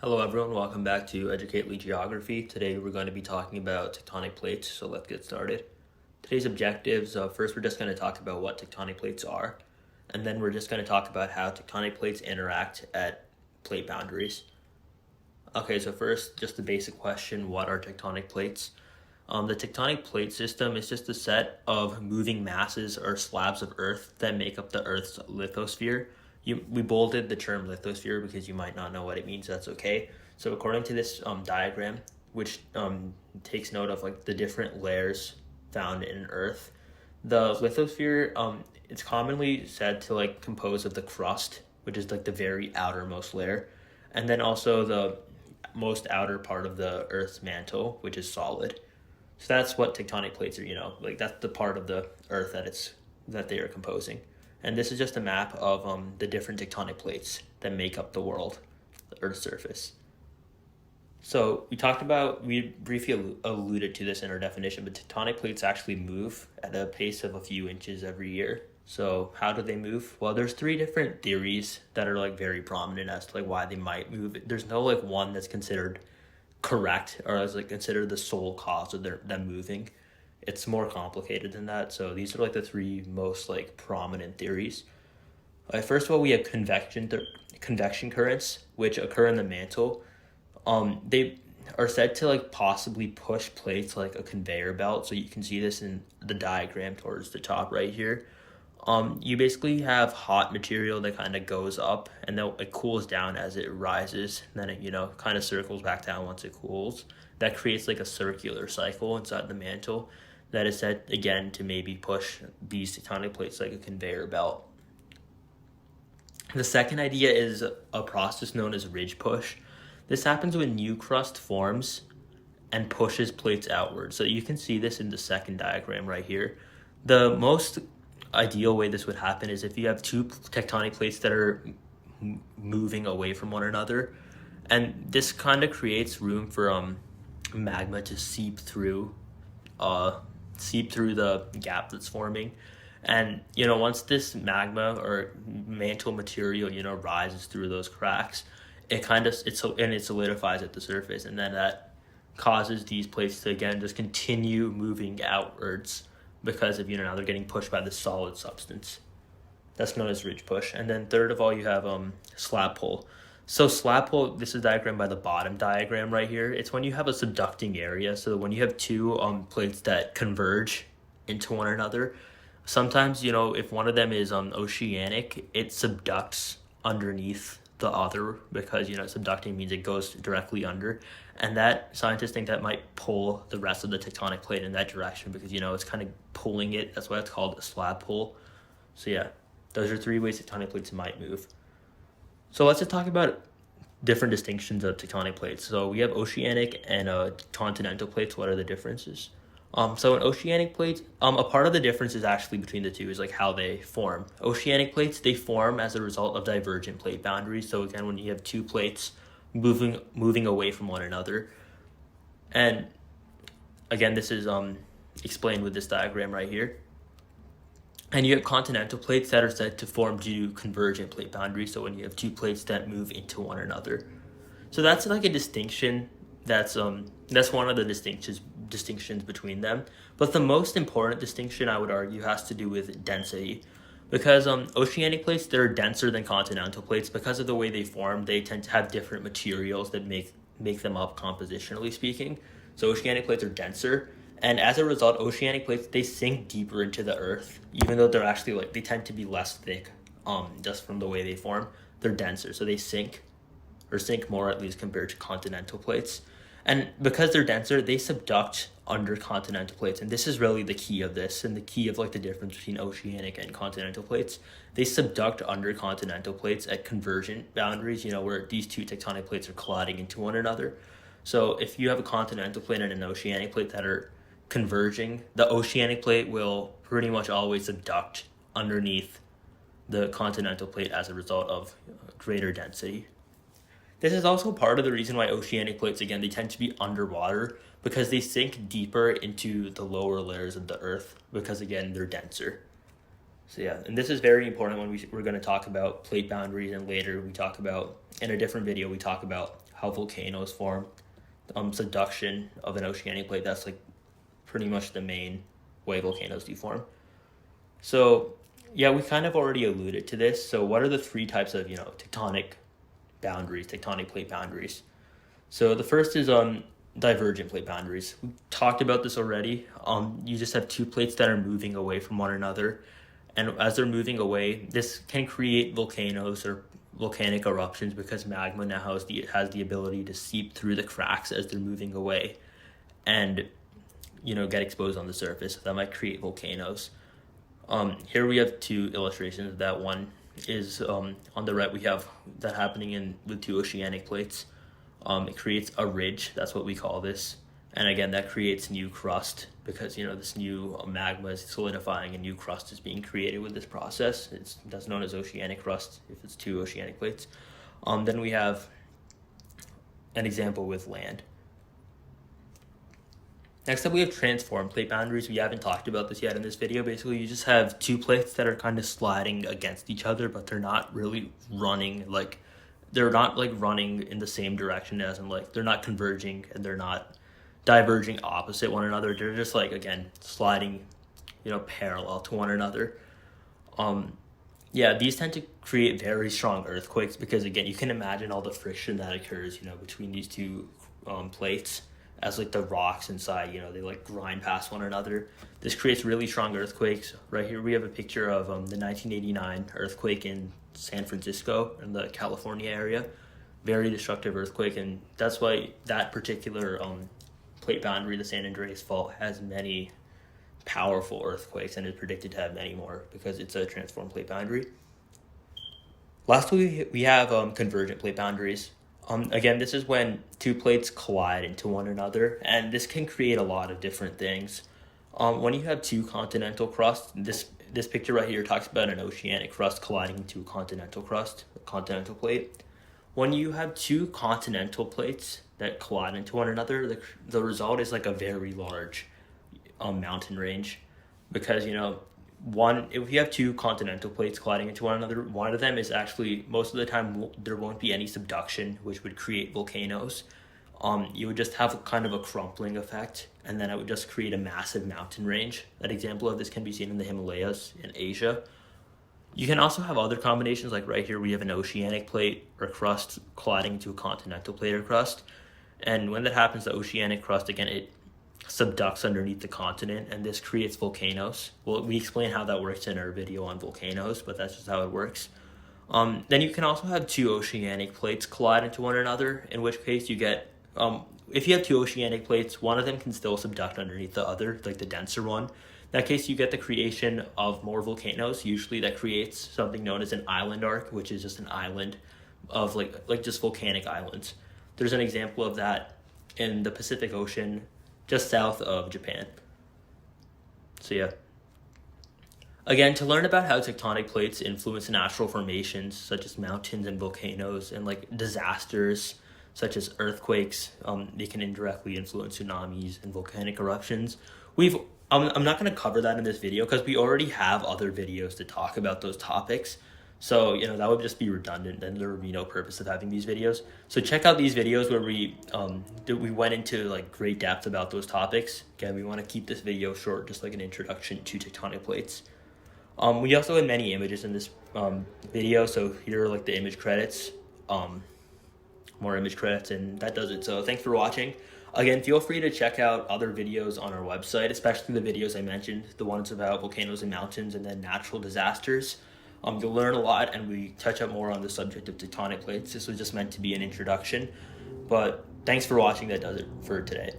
Hello everyone, welcome back to Educately Geography. Today we're going to be talking about tectonic plates, so let's get started. Today's objectives, first we're just going to talk about what tectonic plates are, and then we're just going to talk about how tectonic plates interact at plate boundaries. Okay, so first, just the basic question, what are tectonic plates? The tectonic plate system is just a set of moving masses or slabs of Earth that make up the Earth's lithosphere. We bolded the term lithosphere because you might not know what it means. That's okay. So according to this diagram, which takes note of like the different layers found in Earth, the lithosphere it's commonly said to like compose of the crust, which is like the very outermost layer, and then also the most outer part of the Earth's mantle, which is solid. So that's what tectonic plates are, like that's the part of the Earth that they are composing. And this is just a map of the different tectonic plates that make up the world, the Earth's surface. So we briefly alluded to this in our definition, but tectonic plates actually move at a pace of a few inches every year. So how do they move? Well, there's three different theories that are like very prominent as to like why they might move. There's no like one that's considered correct or as like considered the sole cause of them moving. It's more complicated than that. So these are like the three most like prominent theories. First of all, we have convection currents, which occur in the mantle. They are said to like possibly push plates like a conveyor belt. So you can see this in the diagram towards the top right here. You basically have hot material that kind of goes up and then it cools down as it rises. And then it, kind of circles back down once it cools. That creates like a circular cycle inside the mantle that is said, again, to maybe push these tectonic plates like a conveyor belt. The second idea is a process known as ridge push. This happens when new crust forms and pushes plates outward. So you can see this in the second diagram right here. The most ideal way this would happen is if you have two tectonic plates that are moving away from one another, and this kind of creates room for magma to seep through the gap that's forming. And once this magma or mantle material rises through those cracks, it solidifies at the surface, and then that causes these plates to again just continue moving outwards because of now they're getting pushed by the solid substance. That's known as ridge push. And then third of all, you have slab pull. So slab pull, this is diagrammed by the bottom diagram right here. It's when you have a subducting area. So when you have two plates that converge into one another, sometimes if one of them is oceanic, it subducts underneath the other because subducting means it goes directly under, and that scientists think that might pull the rest of the tectonic plate in that direction because it's kind of pulling it. That's why it's called a slab pull. So yeah, those are three ways tectonic plates might move. So let's just talk about different distinctions of tectonic plates. So we have oceanic and continental plates. What are the differences? So in oceanic plates, a part of the difference is actually between the two is like how they form. Oceanic plates, they form as a result of divergent plate boundaries. So again, when you have two plates moving away from one another. And again, this is explained with this diagram right here. And you have continental plates that are said to form due to convergent plate boundaries. So when you have two plates that move into one another. So that's like a distinction. That's one of the distinctions between them. But the most important distinction, I would argue, has to do with density. Because oceanic plates, they're denser than continental plates. Because of the way they form, they tend to have different materials that make them up compositionally speaking. So oceanic plates are denser. And as a result, oceanic plates, they sink deeper into the earth, even though they're actually they tend to be less thick just from the way they form. They're denser, so they sink more at least compared to continental plates. And because they're denser, they subduct under continental plates. And this is really the key of this and the key of the difference between oceanic and continental plates. They subduct under continental plates at convergent boundaries, where these two tectonic plates are colliding into one another. So if you have a continental plate and an oceanic plate that are converging, the oceanic plate will pretty much always subduct underneath the continental plate as a result of greater density. This is also part of the reason why oceanic plates, again, they tend to be underwater because they sink deeper into the lower layers of the earth because, again, they're denser. So yeah, and this is very important when we're going to talk about plate boundaries, and later we talk about, in a different video, we talk about how volcanoes form, subduction of an oceanic plate. That's like pretty much the main way volcanoes do form. So yeah, we kind of already alluded to this. So what are the three types of, tectonic boundaries, tectonic plate boundaries? So the first is divergent plate boundaries. We talked about this already. You just have two plates that are moving away from one another. And as they're moving away, this can create volcanoes or volcanic eruptions because magma now has the ability to seep through the cracks as they're moving away and, get exposed on the surface. That might create volcanoes. Here we have two illustrations of that. One is on the right, we have that happening with two oceanic plates. It creates a ridge, that's what we call this. And again, that creates new crust because, this new magma is solidifying and new crust is being created with this process. That's known as oceanic crust if it's two oceanic plates. Then we have an example with land. Next up, we have transform plate boundaries. We haven't talked about this yet in this video. Basically, you just have two plates that are kind of sliding against each other, but they're not really running they're not running in the same direction, as in they're not converging and they're not diverging opposite one another. They're just again sliding parallel to one another. These tend to create very strong earthquakes because, again, you can imagine all the friction that occurs between these two plates as the rocks inside they grind past one another. This creates really strong earthquakes. Right here we have a picture of the 1989 earthquake in San Francisco in the California area. Very destructive earthquake, and that's why that particular plate boundary, the San Andreas Fault, has many powerful earthquakes and is predicted to have many more because it's a transform plate boundary. Lastly, we have convergent plate boundaries. Again, this is when two plates collide into one another, and this can create a lot of different things. When you have two continental crusts, this picture right here talks about an oceanic crust colliding into a continental crust, a continental plate. When you have two continental plates that collide into one another, the result is a very large mountain range because, if you have two continental plates colliding into one another, one of them is actually, most of the time, there won't be any subduction, which would create volcanoes. You would just have kind of a crumpling effect, and then it would just create a massive mountain range. An example of this can be seen in the Himalayas in Asia. You can also have other combinations, like right here we have an oceanic plate or crust colliding into a continental plate or crust. And when that happens, the oceanic crust, again, it subducts underneath the continent, and this creates volcanoes. Well, we explain how that works in our video on volcanoes, but that's just how it works. Then you can also have two oceanic plates collide into one another, in which case you get, if you have two oceanic plates, one of them can still subduct underneath the other, the denser one. In that case, you get the creation of more volcanoes. Usually that creates something known as an island arc, which is just an island of just volcanic islands. There's an example of that in the Pacific Ocean, just south of Japan. So yeah. Again, to learn about how tectonic plates influence natural formations such as mountains and volcanoes and disasters such as earthquakes, they can indirectly influence tsunamis and volcanic eruptions. I'm not going to cover that in this video because we already have other videos to talk about those topics. So, that would just be redundant, and there would be no purpose of having these videos. So check out these videos where we went into great depth about those topics. Again, we want to keep this video short, just like an introduction to tectonic plates. We also had many images in this video, so here are the image credits, more image credits, and that does it. So thanks for watching. Again, feel free to check out other videos on our website, especially the videos I mentioned, the ones about volcanoes and mountains and then natural disasters. You'll learn a lot, and we touch up more on the subject of tectonic plates. This was just meant to be an introduction, but thanks for watching. That does it for today.